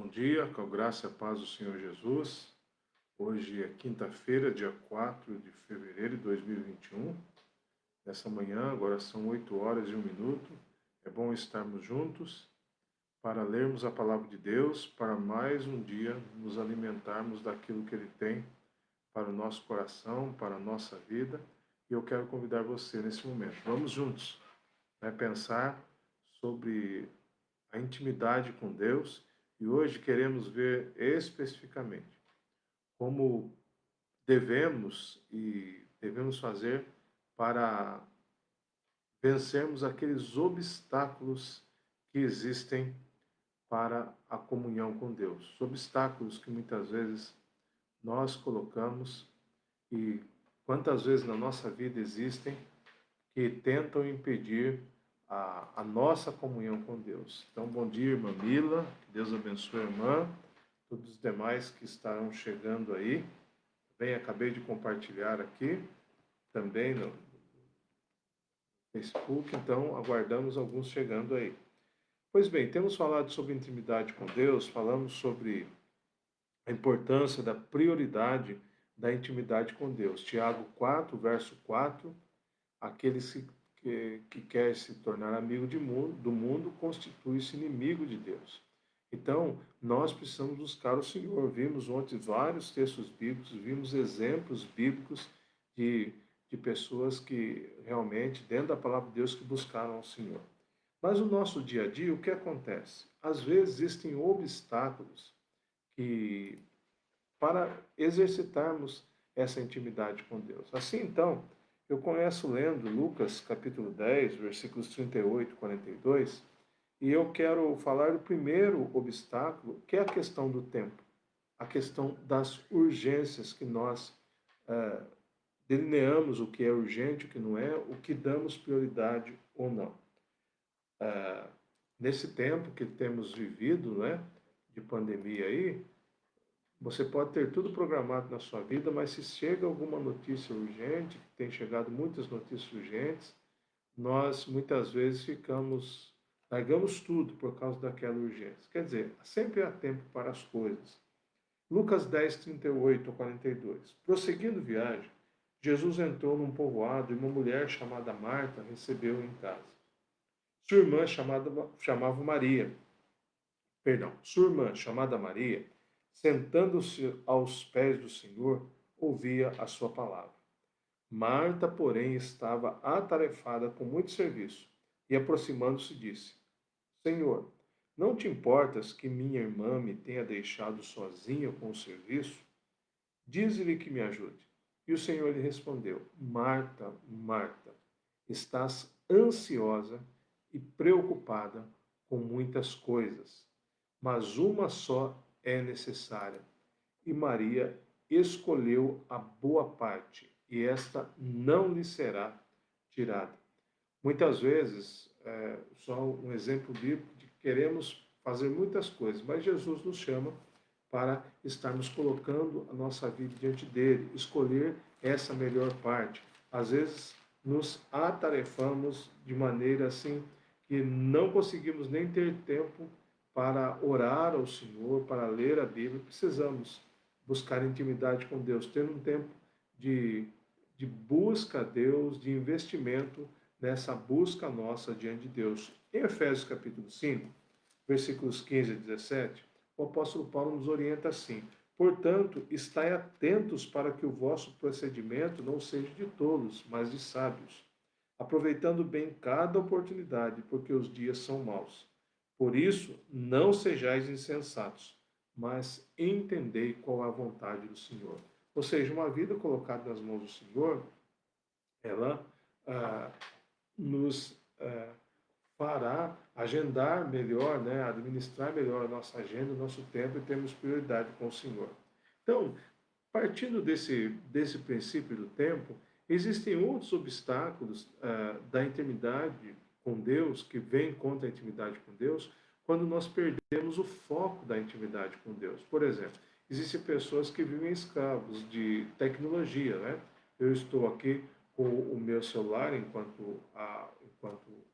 Bom dia, com a graça e a paz do Senhor Jesus. Hoje é quinta-feira, dia 4 de fevereiro de 2021. Nessa manhã, agora são 8 horas e 1 minuto. É bom estarmos juntos para lermos a palavra de Deus, para mais um dia nos alimentarmos daquilo que Ele tem para o nosso coração, para a nossa vida. E eu quero convidar você nesse momento. Vamos juntos, pensar sobre a intimidade com Deus, e hoje queremos ver especificamente como devemos fazer para vencermos aqueles obstáculos que existem para a comunhão com Deus. Obstáculos que muitas vezes nós colocamos, e quantas vezes na nossa vida existem, que tentam impedir a nossa comunhão com Deus. Então, bom dia, irmã Mila, que Deus abençoe a irmã, todos os demais que estarão chegando aí. Bem, acabei de compartilhar aqui, também no Facebook, então aguardamos alguns chegando aí. Pois bem, temos falado sobre intimidade com Deus, falamos sobre a importância da prioridade da intimidade com Deus. Tiago 4, verso 4, aquele que quer se tornar amigo do mundo constitui-se inimigo de Deus. Então, nós precisamos buscar o Senhor. Vimos ontem vários textos bíblicos, vimos exemplos bíblicos de, de pessoas que realmente, dentro da palavra de Deus, que buscaram o Senhor. Mas no nosso dia a dia, o que acontece? Às vezes existem obstáculos que para exercitarmos essa intimidade com Deus. Assim, então, eu começo lendo Lucas capítulo 10, versículos 38 e 42, e eu quero falar do primeiro obstáculo, que é a questão do tempo, a questão das urgências que nós delineamos o que é urgente, o que não é, o que damos prioridade ou não. Nesse tempo que temos vivido, né, de pandemia aí, você pode ter tudo programado na sua vida, mas se chega alguma notícia urgente, tem chegado muitas notícias urgentes, nós muitas vezes largamos tudo por causa daquela urgência. Quer dizer, sempre há tempo para as coisas. Lucas 10, 38 a 42. Prosseguindo viagem, Jesus entrou num povoado e uma mulher chamada Marta recebeu-o em casa. Sua irmã chamava Maria, sua irmã chamada Maria, sentando-se aos pés do Senhor, ouvia a sua palavra. Marta, porém, estava atarefada com muito serviço, e aproximando-se disse: Senhor, não te importas que minha irmã me tenha deixado sozinha com o serviço? Dize-lhe que me ajude. E o Senhor lhe respondeu: Marta, Marta, estás ansiosa e preocupada com muitas coisas, mas uma só é necessária. E Maria escolheu a boa parte, e esta não lhe será tirada. Muitas vezes, só um exemplo bíblico de que queremos fazer muitas coisas, mas Jesus nos chama para estarmos colocando a nossa vida diante dele, escolher essa melhor parte. Às vezes, nos atarefamos de maneira assim que não conseguimos nem ter tempo para orar ao Senhor, para ler a Bíblia. Precisamos buscar intimidade com Deus, ter um tempo de, de busca a Deus, de investimento nessa busca nossa diante de Deus. Em Efésios capítulo 5, versículos 15 a 17, o apóstolo Paulo nos orienta assim: Portanto, estai atentos para que o vosso procedimento não seja de tolos, mas de sábios, aproveitando bem cada oportunidade, porque os dias são maus. Por isso, não sejais insensatos, mas entendei qual é a vontade do Senhor. Ou seja, uma vida colocada nas mãos do Senhor, ela nos fará agendar melhor, né, administrar melhor a nossa agenda, o nosso tempo, e termos prioridade com o Senhor. Então, partindo desse princípio do tempo, existem outros obstáculos da intimidade com Deus, que vêm contra a intimidade com Deus, quando nós perdemos o foco da intimidade com Deus. Por exemplo, existem pessoas que vivem escravos de tecnologia, né? Eu estou aqui com o meu celular enquanto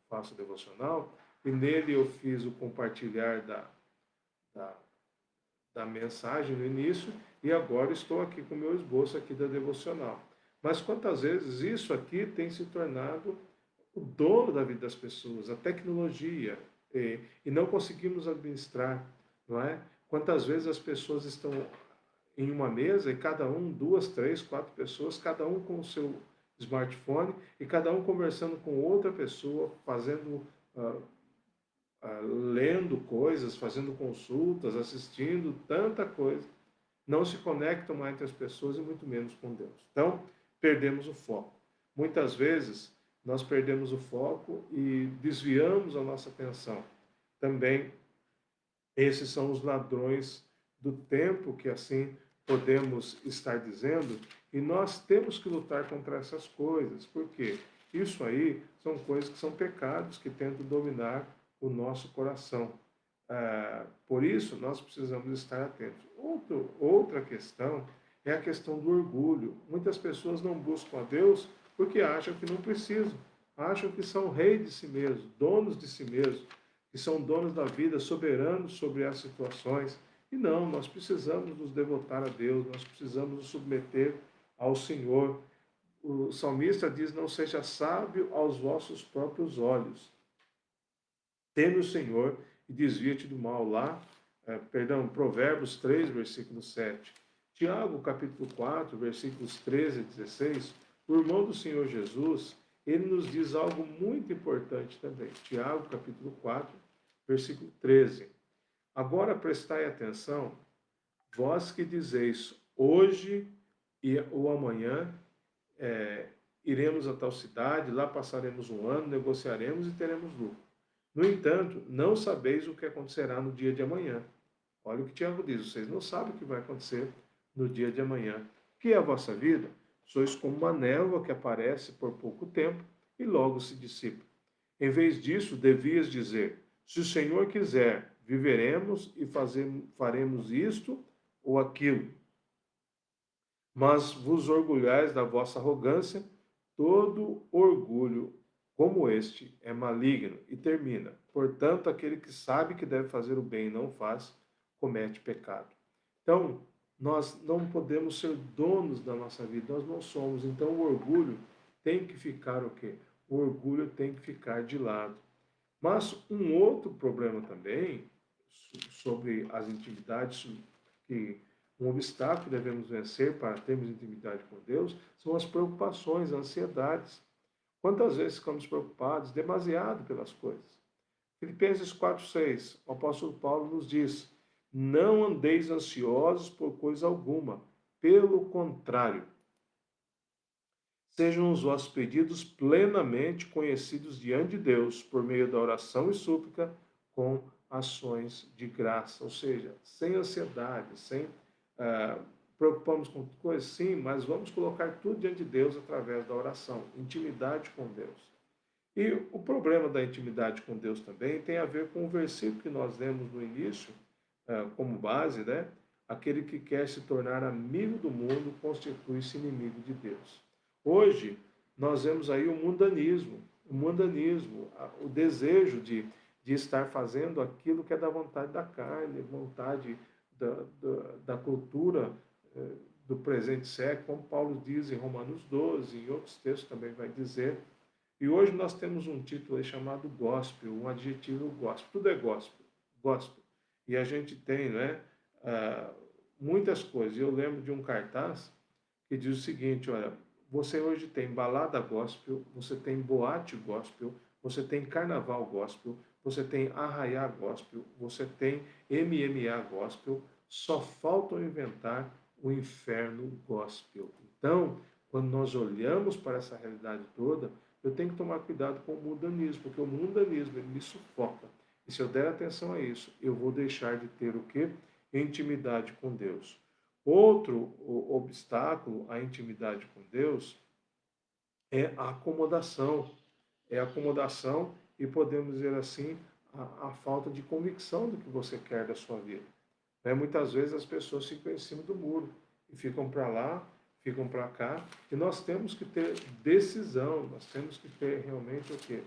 faço devocional, e nele eu fiz o compartilhar da da mensagem no início e agora estou aqui com o meu esboço aqui da devocional. Mas quantas vezes isso aqui tem se tornado o dono da vida das pessoas, a tecnologia, e não conseguimos administrar, não é? Quantas vezes as pessoas estão em uma mesa e cada um, duas, três, quatro pessoas, cada um com o seu smartphone e cada um conversando com outra pessoa, fazendo, lendo coisas, fazendo consultas, assistindo tanta coisa. Não se conectam mais entre as pessoas e muito menos com Deus. Então, perdemos o foco. Muitas vezes, nós perdemos o foco e desviamos a nossa atenção. Também, esses são os ladrões do tempo, que assim podemos estar dizendo, e nós temos que lutar contra essas coisas, porque isso aí são coisas que são pecados que tentam dominar o nosso coração. Por isso, nós precisamos estar atentos. Outra questão é a questão do orgulho. Muitas pessoas não buscam a Deus porque acham que não precisam, acham que são reis de si mesmos, donos de si mesmos, que são donos da vida, soberanos sobre as situações. E não, nós precisamos nos devotar a Deus, nós precisamos nos submeter ao Senhor. O salmista diz: não seja sábio aos vossos próprios olhos. Teme o Senhor e desvia-te do mal. Lá, Provérbios 3, versículo 7. Tiago, capítulo 4, versículos 13 e 16, o irmão do Senhor Jesus, ele nos diz algo muito importante também. Tiago, capítulo 4, versículo 13. Agora prestai atenção, vós que dizeis, hoje ou amanhã iremos a tal cidade, lá passaremos um ano, negociaremos e teremos lucro. No entanto, não sabeis o que acontecerá no dia de amanhã. Olha o que Tiago diz, vocês não sabem o que vai acontecer no dia de amanhã. O que é a vossa vida? Sois como uma névoa que aparece por pouco tempo e logo se dissipa. Em vez disso, devias dizer, se o Senhor quiser, viveremos e faremos isto ou aquilo. Mas vos orgulhais da vossa arrogância, todo orgulho como este é maligno. E termina. Portanto, aquele que sabe que deve fazer o bem e não faz, comete pecado. Então, nós não podemos ser donos da nossa vida, nós não somos. Então, o orgulho tem que ficar o quê? O orgulho tem que ficar de lado. Mas um outro problema também, sobre as intimidades, que um obstáculo que devemos vencer para termos intimidade com Deus, são as preocupações, as ansiedades. Quantas vezes ficamos preocupados demasiado pelas coisas? Filipenses 4,6, o apóstolo Paulo nos diz, não andeis ansiosos por coisa alguma, pelo contrário, sejam os vossos pedidos plenamente conhecidos diante de Deus, por meio da oração e súplica, com ações de graça. Ou seja, sem ansiedade, sem preocupamos com coisas, sim, mas vamos colocar tudo diante de Deus através da oração, intimidade com Deus. E o problema da intimidade com Deus também tem a ver com o versículo que nós lemos no início, como base, né? Aquele que quer se tornar amigo do mundo constitui-se inimigo de Deus. Hoje, nós vemos aí o mundanismo, o desejo de estar fazendo aquilo que é da vontade da carne, vontade da cultura do presente século, como Paulo diz em Romanos 12, em outros textos também vai dizer. E hoje nós temos um título aí chamado gospel, um adjetivo gospel, tudo é gospel, gospel. E a gente tem, né, muitas coisas. Eu lembro de um cartaz que diz o seguinte, olha, você hoje tem balada gospel, você tem boate gospel, você tem carnaval gospel, você tem arraiá gospel, você tem MMA gospel, só faltam inventar o inferno gospel. Então, quando nós olhamos para essa realidade toda, eu tenho que tomar cuidado com o mundanismo, porque o mundanismo ele me sufoca. E se eu der atenção a isso, eu vou deixar de ter o quê? Intimidade com Deus. Outro obstáculo à intimidade com Deus é a acomodação. É a acomodação e podemos dizer assim, a falta de convicção do que você quer da sua vida. Muitas vezes as pessoas ficam em cima do muro e ficam para lá, ficam para cá, e nós temos que ter decisão, nós temos que ter realmente o quê?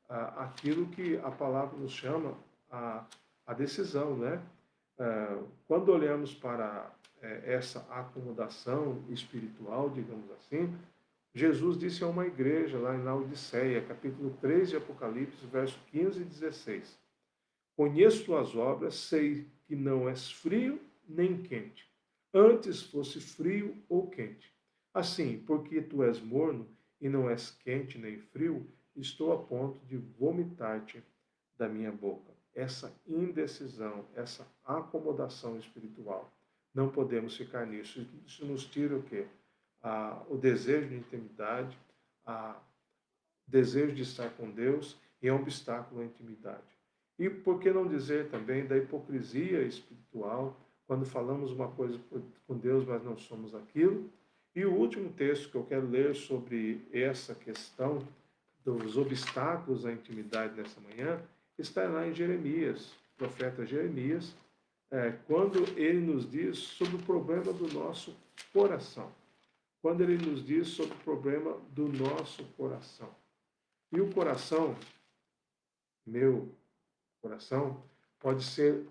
Aquilo que a palavra nos chama a decisão, né? Quando olhamos para essa acomodação espiritual, digamos assim, Jesus disse a uma igreja lá em Laodiceia, capítulo 3 de Apocalipse, verso 15 e 16: Conheço tuas obras, sei que não és frio nem quente. Antes fosse frio ou quente. Assim, porque tu és morno e não és quente nem frio, estou a ponto de vomitar-te da minha boca. Essa indecisão, essa acomodação espiritual. Não podemos ficar nisso. Isso nos tira o quê? O desejo de intimidade, o desejo de estar com Deus e é um obstáculo à intimidade. E por que não dizer também da hipocrisia espiritual, quando falamos uma coisa com Deus, mas não somos aquilo? E o último texto que eu quero ler sobre essa questão dos obstáculos à intimidade nessa manhã está lá em Jeremias, profeta Jeremias, quando ele nos diz sobre o problema do nosso coração. Quando ele nos diz sobre o problema do nosso coração. E o coração, meu coração, pode ser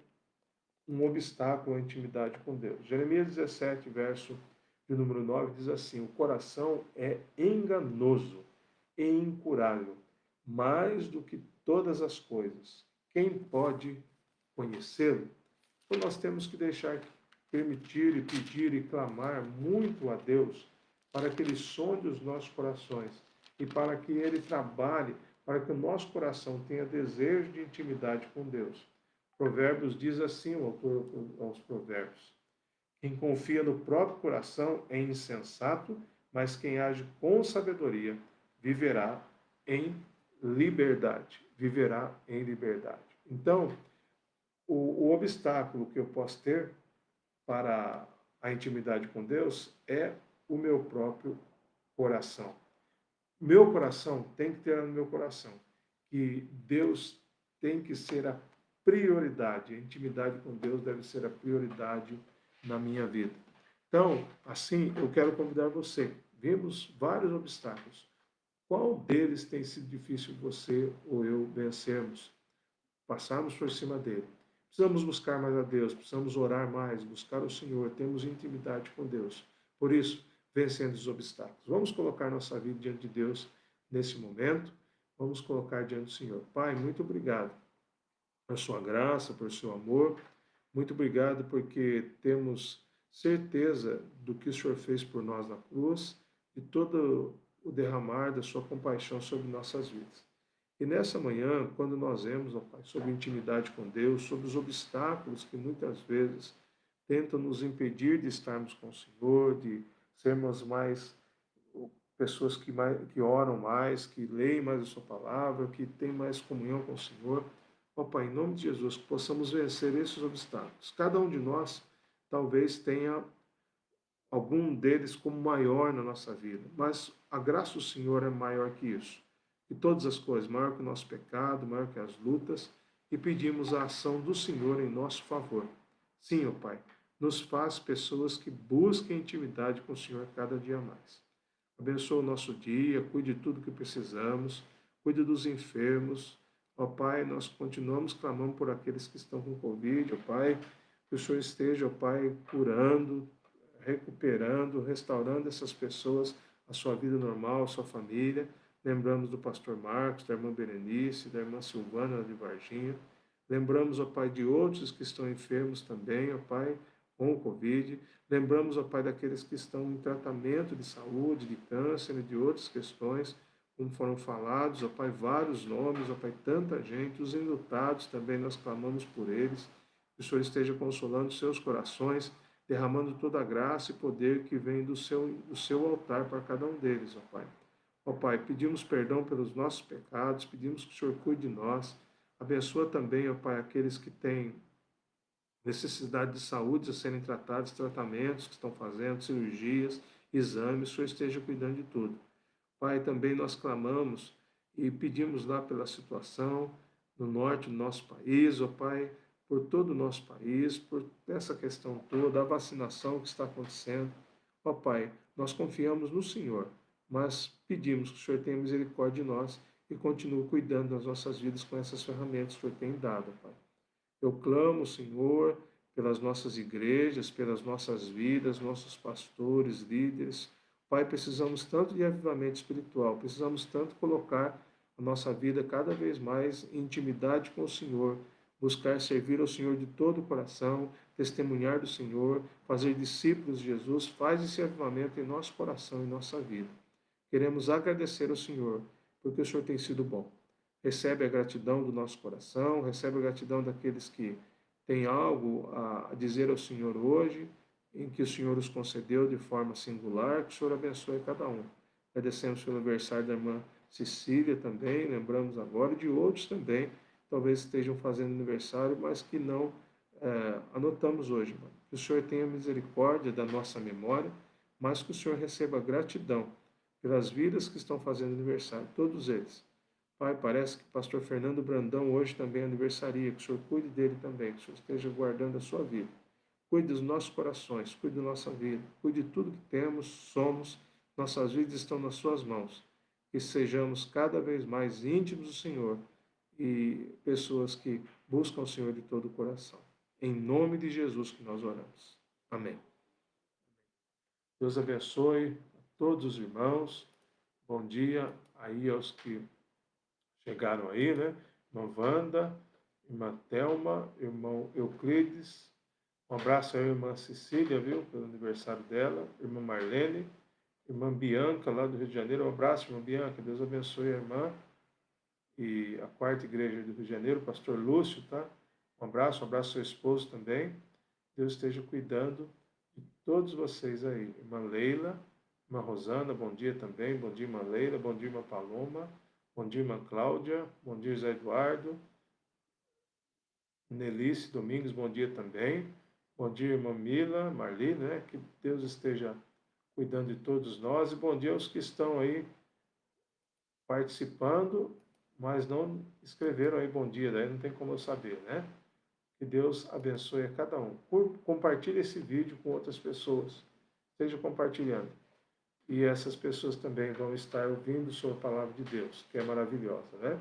um obstáculo à intimidade com Deus. Jeremias 17, verso de número 9, diz assim: o coração é enganoso e incurável, mais do que todas as coisas. Quem pode conhecê-lo? Então nós temos que permitir e pedir e clamar muito a Deus para que Ele sonde os nossos corações e para que Ele trabalhe, para que o nosso coração tenha desejo de intimidade com Deus. Provérbios diz assim, o autor aos Provérbios: quem confia no próprio coração é insensato, mas quem age com sabedoria viverá em liberdade. Viverá em liberdade. Então, o obstáculo que eu posso ter para a intimidade com Deus é o meu próprio coração. Meu coração tem que ter no meu coração que Deus tem que ser a prioridade. A intimidade com Deus deve ser a prioridade na minha vida. Então, assim, eu quero convidar você. Vimos vários obstáculos. Qual deles tem sido difícil você ou eu vencermos? Passarmos por cima dele. Precisamos buscar mais a Deus, precisamos orar mais, buscar o Senhor, temos intimidade com Deus. Por isso, vencendo os obstáculos. Vamos colocar nossa vida diante de Deus nesse momento. Vamos colocar diante do Senhor. Pai, muito obrigado por sua graça, por seu amor. Muito obrigado porque temos certeza do que o Senhor fez por nós na cruz e todo o derramar da sua compaixão sobre nossas vidas. E nessa manhã, quando nós vemos, ó Pai, sobre intimidade com Deus, sobre os obstáculos que muitas vezes tentam nos impedir de estarmos com o Senhor, de sermos mais pessoas que oram mais, que leem mais a sua palavra, que têm mais comunhão com o Senhor. Ó Pai, em nome de Jesus, que possamos vencer esses obstáculos. Cada um de nós talvez tenha algum deles como maior na nossa vida, mas a graça do Senhor é maior que isso. E todas as coisas, maior que o nosso pecado, maior que as lutas, e pedimos a ação do Senhor em nosso favor. Sim, ó Pai, nos faz pessoas que busquem intimidade com o Senhor cada dia mais. Abençoa o nosso dia, cuide de tudo que precisamos, cuide dos enfermos. Ó Pai, nós continuamos clamando por aqueles que estão com Covid, ó Pai, que o Senhor esteja, ó Pai, curando, recuperando, restaurando essas pessoas, a sua vida normal, a sua família. Lembramos do pastor Marcos, da irmã Berenice, da irmã Silvana de Varginha. Lembramos, ó Pai, de outros que estão enfermos também, ó Pai, com o Covid. Lembramos, ó Pai, daqueles que estão em tratamento de saúde, de câncer e de outras questões, como foram falados, ó Pai, vários nomes, ó Pai, tanta gente, os enlutados também, nós clamamos por eles. Que o Senhor esteja consolando seus corações, derramando toda a graça e poder que vem do seu altar para cada um deles, ó Pai. Ó Pai, pedimos perdão pelos nossos pecados, pedimos que o Senhor cuide de nós. Abençoa também, ó Pai, aqueles que têm necessidade de saúde a serem tratados, tratamentos que estão fazendo, cirurgias, exames, o Senhor esteja cuidando de tudo. Pai, também nós clamamos e pedimos lá pela situação no norte do nosso país, ó Pai, por todo o nosso país, por essa questão toda, a vacinação que está acontecendo. Ó Pai, nós confiamos no Senhor, mas pedimos que o Senhor tenha misericórdia de nós e continue cuidando das nossas vidas com essas ferramentas que o Senhor tem dado, Pai. Eu clamo, Senhor, pelas nossas igrejas, pelas nossas vidas, nossos pastores, líderes. Pai, precisamos tanto de avivamento espiritual, precisamos tanto colocar a nossa vida cada vez mais em intimidade com o Senhor, buscar servir ao Senhor de todo o coração, testemunhar do Senhor, fazer discípulos de Jesus. Faz esse avivamento em nosso coração, em nossa vida. Queremos agradecer ao Senhor, porque o Senhor tem sido bom. Recebe a gratidão do nosso coração, recebe a gratidão daqueles que têm algo a dizer ao Senhor hoje, em que o Senhor os concedeu de forma singular, que o Senhor abençoe cada um. Agradecemos pelo aniversário da irmã Cecília também, lembramos agora, e de outros também, talvez estejam fazendo aniversário, mas que não anotamos hoje, mano. Que o Senhor tenha misericórdia da nossa memória, mas que o Senhor receba gratidão pelas vidas que estão fazendo aniversário, todos eles. Pai, parece que o pastor Fernando Brandão hoje também aniversaria, que o Senhor cuide dele também, que o Senhor esteja guardando a sua vida. Cuide dos nossos corações, cuide da nossa vida, cuide de tudo que temos, somos, nossas vidas estão nas suas mãos. Que sejamos cada vez mais íntimos do Senhor e pessoas que buscam o Senhor de todo o coração. Em nome de Jesus que nós oramos. Amém. Deus abençoe a todos os irmãos. Bom dia aí aos que chegaram aí, né? Irmã Wanda, irmã Thelma, irmão Euclides. Um abraço aí à irmã Cecília, viu? Pelo aniversário dela. Irmã Marlene, irmã Bianca, lá do Rio de Janeiro. Um abraço, irmã Bianca. Deus abençoe a irmã. E a quarta igreja do Rio de Janeiro, pastor Lúcio, tá? Um abraço ao seu esposo também. Deus esteja cuidando de todos vocês aí. Irmã Leila, irmã Rosana, bom dia também. Bom dia, irmã Leila. Bom dia, irmã Paloma. Bom dia, irmã Cláudia. Bom dia, José Eduardo. Nelice Domingos, bom dia também. Bom dia, irmã Mila, Marli, né? Que Deus esteja cuidando de todos nós. E bom dia aos que estão aí participando, mas não escreveram aí bom dia, daí não tem como eu saber, né? Que Deus abençoe a cada um. Compartilhe esse vídeo com outras pessoas. Esteja compartilhando. E essas pessoas também vão estar ouvindo sobre a palavra de Deus, que é maravilhosa, né?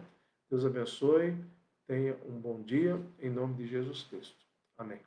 Deus abençoe. Tenha um bom dia, em nome de Jesus Cristo. Amém.